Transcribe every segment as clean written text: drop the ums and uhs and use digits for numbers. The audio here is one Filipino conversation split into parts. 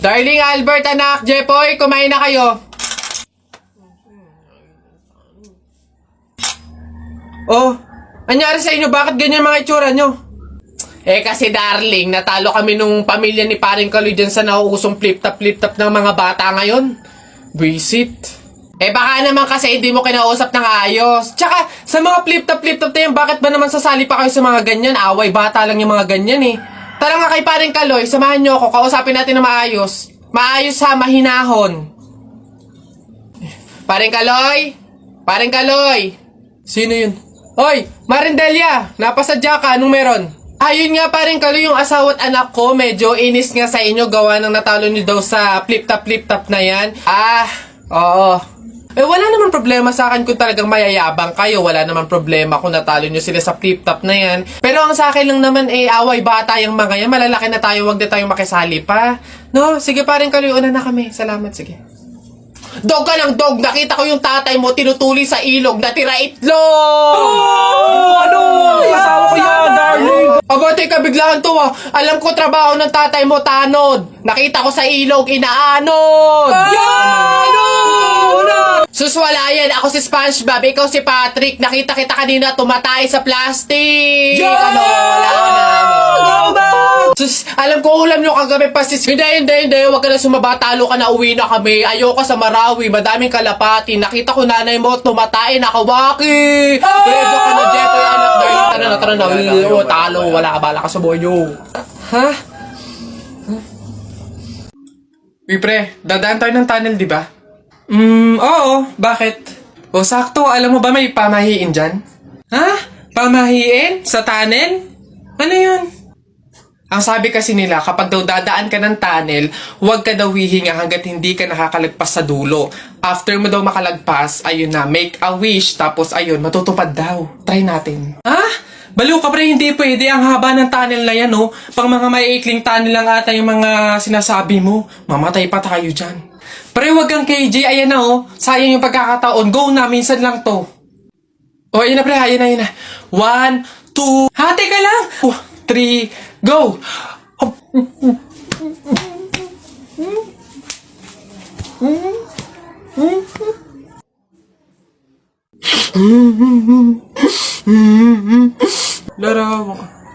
Darling Albert, anak, Jepoy, kumain na kayo. Oh, anyari sa inyo? Bakit ganyan mga itsura nyo? Kasi darling, natalo kami nung pamilya ni Paring Kaloy dyan sa nauusong flip-top ng mga bata ngayon. Visit. Baka naman kasi hindi mo kinausap ng ayos. Tsaka, sa mga flip-top na yan, bakit ba naman sasali pa kayo sa mga ganyan? Away, bata lang yung mga ganyan eh. Tara nga kay Paring Kaloy, samahan nyo ako, kausapin natin na maayos. Maayos ha, mahinahon. Paring Kaloy? Paring Kaloy? Sino yun? Hoy, Marindelia, napasadya ka, anong meron? Ayun nga Paring Kaloy, yung asawa at anak ko, medyo inis nga sa inyo, gawa ng natalo nyo daw sa flip-top na yan. Oo. Wala naman problema sa akin kung talagang mayayabang kayo. Wala naman problema kung natalo nyo sila sa flip-top na yan. Pero ang sa akin lang naman away bata yung mga yan. Malalaki na tayo, wag na tayong makisali pa. No? Sige Paring Kaloy, una na kami. Salamat, sige. Dog ka ng dog! Nakita ko yung tatay mo tinutuli sa ilog na tira itlog! Asawa ko yan, darling! Teka, biglaan to Alam ko trabaho ng tatay mo, tanod. Nakita ko sa ilog, inaanod! Sus, wala yan. Ako si SpongeBob, ikaw si Patrick. Nakita kita kanina tumatay sa plastic. Wala na. Sus, alam ko ulam nyo kagabi pa sis. Hindi. Huwag ka na sumaba. Talo ka na, uwi na kami. Ayoko sa Marawi. Madaming kalapati. Nakita ko nanay mo tumatay. Nakawaki. Predo ka na, Jepoy, anak. Tara na. Talo. Wala ka, bala ka sa buhay nyo. Ha? Uy, pre. Dadaan tayo ng tunnel, di ba? Oo. Bakit? Sakto. Alam mo ba may pamahiin dyan? Ha? Pamahiin? Sa tunnel? Ano yun? Ang sabi kasi nila, kapag daw dadaan ka ng tunnel, huwag ka daw hihinga hanggat hindi ka nakakalagpas sa dulo. After mo daw makalagpas, ayun na, make a wish, tapos ayun, matutupad daw. Try natin. Ha? Baliw ka pre, hindi pwede. Ang haba ng tunnel na yan, oh. Pang mga maiikling tunnel lang ata yung mga sinasabi mo. Mamatay pa tayo dyan. Pre, wag kang KJ, ayan na, oh. Sayang yung pagkakataon. Go na, minsan lang to. Ayun na pre, ayun na. 1, 2, hati ka lang. 3, go! Laraw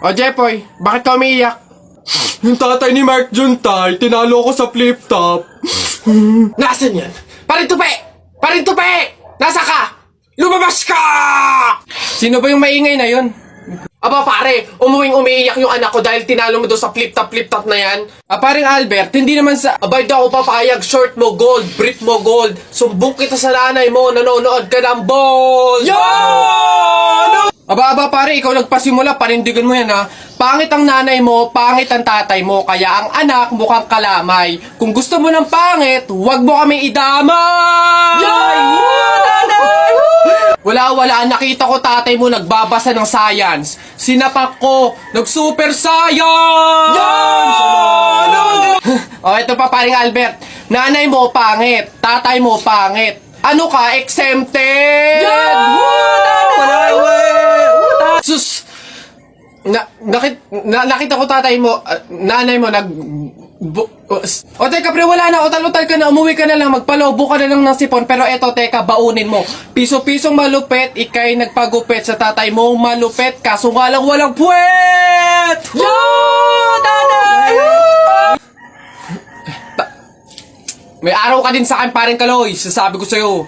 ka. Jepoy, bakit ka umiiyak? Yung tatay ni Mark Juntay, tinalo ko sa flip-top. Nasaan yan? Paring tupi! Nasa ka? Lumabas ka! Sino ba yung maingay na yon? Aba pare, umiiyak yung anak ko dahil tinalo mo doon sa flip-top na yan. Paring Albert, hindi naman sa... Abay daw ako papayag, short mo gold, brief mo gold. Sumbong kita sa nanay mo, nanonood ka ng ball! Aba pare, ikaw nagpasimula, panindigan mo yan ha. Pangit ang nanay mo, pangit ang tatay mo, kaya ang anak mukhang kalamay. Kung gusto mo ng pangit, huwag mo kami idamay! Wala, nakita ko tatay mo nagbabasa ng science. Sinapak ko, nag-super science! Ito pa paring Albert. Nanay mo pangit, tatay mo pangit. Ano ka, exempted? Sus! Nakita ko tatay mo, nanay mo teka pre, wala na, utal-utal ka na, umuwi ka na lang, magpalobo ka na lang ng sipon, pero eto teka, baunin mo. Piso-pisong malupet, ikay nagpagupit sa tatay mo, malupet, kaso nga lang walang puwet! May araw ka din sa akin, Paring Kaloy, sasabi ko sa'yo.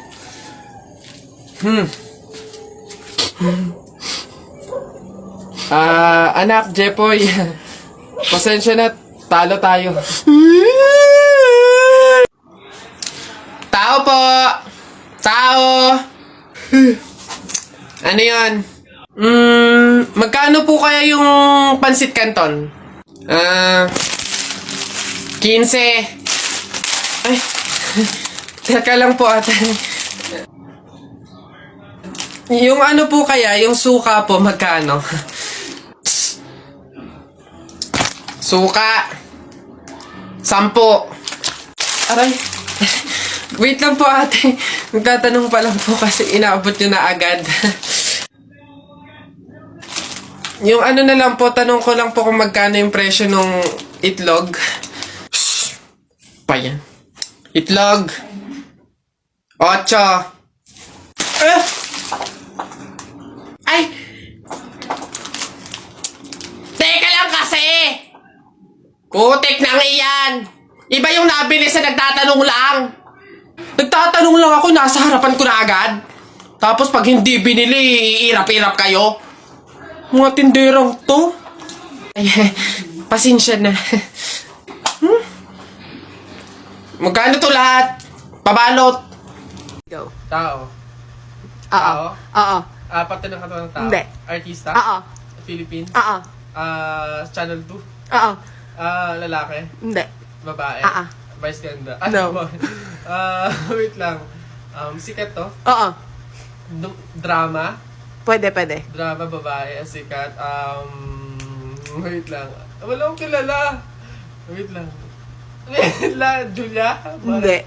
Anak, Jepoy, pasensya na, talo tayo. Tao po! Tao! Ano yan? Magkano po kaya yung pansit canton? 15. Ay, teka lang po ate. Yung ano po kaya, yung suka po, magkano? Suka. 10. Aray. Wait lang po ate. Magtatanong pa lang po kasi inaabot nyo na agad. Yung ano na lang po, tanong ko lang po kung magkano yung presyo ng itlog. Pa yan. Itlog. 8. Ay! Teka lang kasi! Kutik na iyan! Iba yung nabili sa nagtatanong lang. Nagtatanong lang ako, nasa harapan ko na agad. Tapos pag hindi binili, iirap-irap kayo. Mga tinderang to. Ay, pasensya na. Magkano to lahat? Pabalot. Go. Tao. Oo. Oo. Apat na ng katawan ng tao. Hindi. Artista. Oo. Philippines. Oo. Channel 2. Oo. Lalaki. Hindi. Babae. Vice ganda. No. Wait lang. Sikat to. Oo. Drama. Pwede, pwede. Drama, babae, sikat. Wait lang. Wala akong kilala. Wait lang. Julia? Hindi.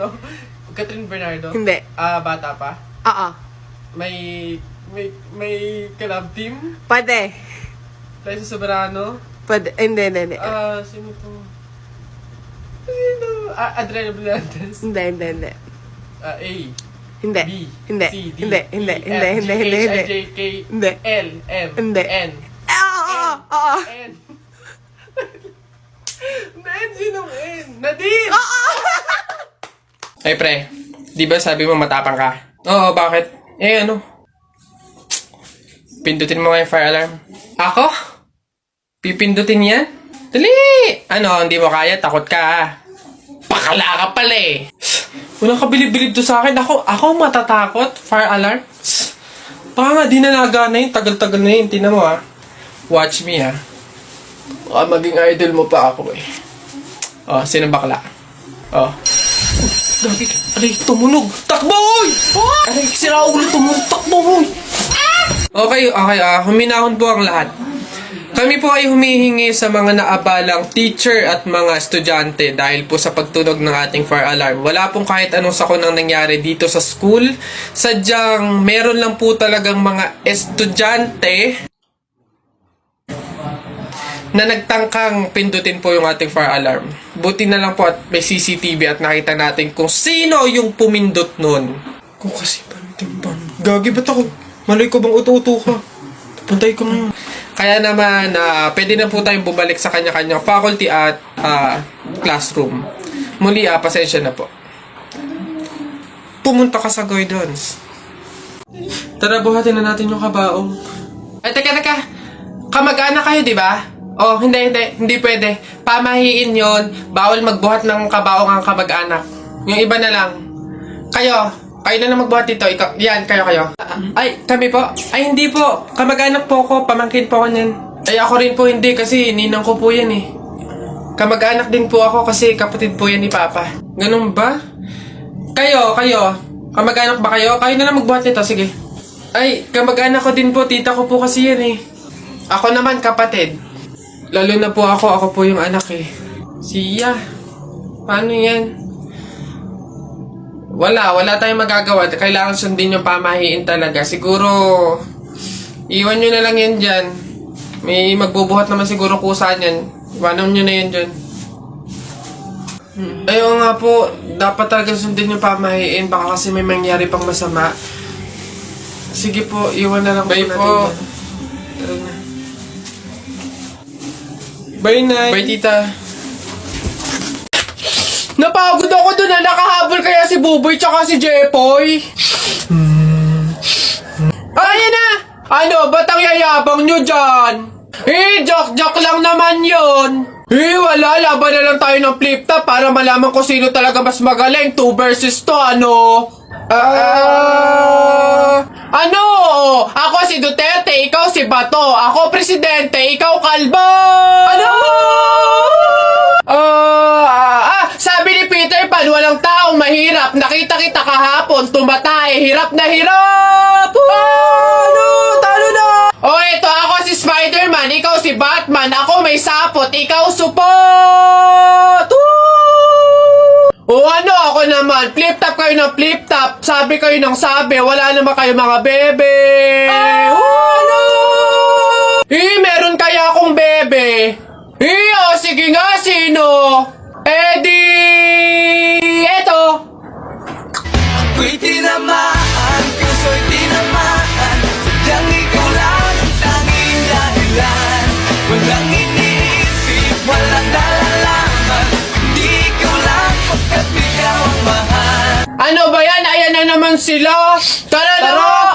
Catherine Bernardo? Hindi. Bata pa? Oo. May collab team? Pwede. Liza Soberano? Pwede. Hindi. Sino to? Sino? Adriana Blantes? Hindi. A. Hindi. B. Hindi. C. D. Hindi. E, Hindi. F, Hindi. G, Hindi. H, Hindi. I, J, K, Hindi. L, M, Hindi. N. Oo. N. N, sinong N? Nadine! Ay, pre. Di ba sabi mo matapang ka? Oo, bakit? Ano? Pindutin mo nga yung fire alarm. Ako? Pipindutin yan? Dali! Ano, hindi mo kaya? Takot ka, Pakala ka pala eh. Walang kabilib-bilib to sa akin. Ako matatakot? Fire alarm? Baka nga, di na nagana yun. Tagal-tagal na yun. Tingnan mo Watch me Baka maging idol mo pa ako eh. Sino bakla? Gagi, aray, tumunog. Takbo, oy! Aray, sira ulo, tumunog. Takbo, oy! Okay, huminahon po ang lahat. Kami po ay humihingi sa mga naabalang teacher at mga estudyante dahil po sa pagtunog ng ating fire alarm. Wala pong kahit anong sakon ang nangyari dito sa school. Sadyang meron lang po talagang mga estudyante na nagtangkang pindutin po yung ating fire alarm. Buti na lang po at may CCTV at nakita natin kung sino yung pumindot nun. Kung kasi paano? Gagi, ba't ako? Maloy ko bang uto-uto ka? Puntay ko ngayon. Kaya naman, pwede na po tayong bumalik sa kanya-kanyang faculty at classroom. Muli, pasensya na po. Pumunta ka sa guidance. Tara, buhatin na natin yung kabaong. Ay, teka. Kamag-anak kayo, di ba? Hindi pwede. Pamahiin yon. Bawal magbuhat ng kabaong ang kamag-anak. Yung iba na lang. Kayo na lang magbuhat dito. Yan, kayo. Ay, kami po? Ay, hindi po. Kamag-anak po ako. Pamangkin po ako niyan. Ay, ako rin po hindi kasi ninang ko po yan eh. Kamag-anak din po ako kasi kapatid po yan ni Papa. Ganun ba? Kayo. Kamag-anak ba kayo? Kayo na lang magbuhat nito. Sige. Ay, kamag-anak ko din po. Tita ko po kasi yan eh. Ako naman kapatid. Lalo na po ako po yung anak eh. Siya. Paano yan? Wala tayong magagawa. Kailangan sundin yung pamahiin talaga. Siguro, iwan nyo na lang yan dyan. May magbubuhat naman siguro kusa yan. Iwanan nyo na yan dyan. Ayaw nga po, dapat talaga sundin yung pamahiin. Baka kasi may mangyari pang masama. Sige po, iwan na lang po natin. Bye po. Tara na. Bye, Nay. Bye, Tita. Napagod ako dun nakahabol kaya si Buboy tsaka si Jepoy. Ayan na! Ano, ba't ang yayabang nyo dyan? Joke lang naman yun. Wala, laban na lang tayo ng flip top para malaman ko sino talaga mas magaling. 2 versus 2, ano? Ano? Ako si Duterte, ikaw si Bato. Ako presidente, ikaw kalbo. Ano? Sabi ni Peter Pan, walang taong mahirap. Nakita kita kahapon, tumatay. Hirap na hirap. Ano? Talo na. Ito ako si Spider-Man, ikaw si Batman. Ako may sapot, ikaw supot. Ano ako naman? Flip top kayo ng flip top. Sabi kayo ng sabi. Wala naman kayo mga bebe. Ano? Meron kaya akong bebe. Sige nga, sino? Eddie! Ano ba yan? Ayan na naman sila! Tara na!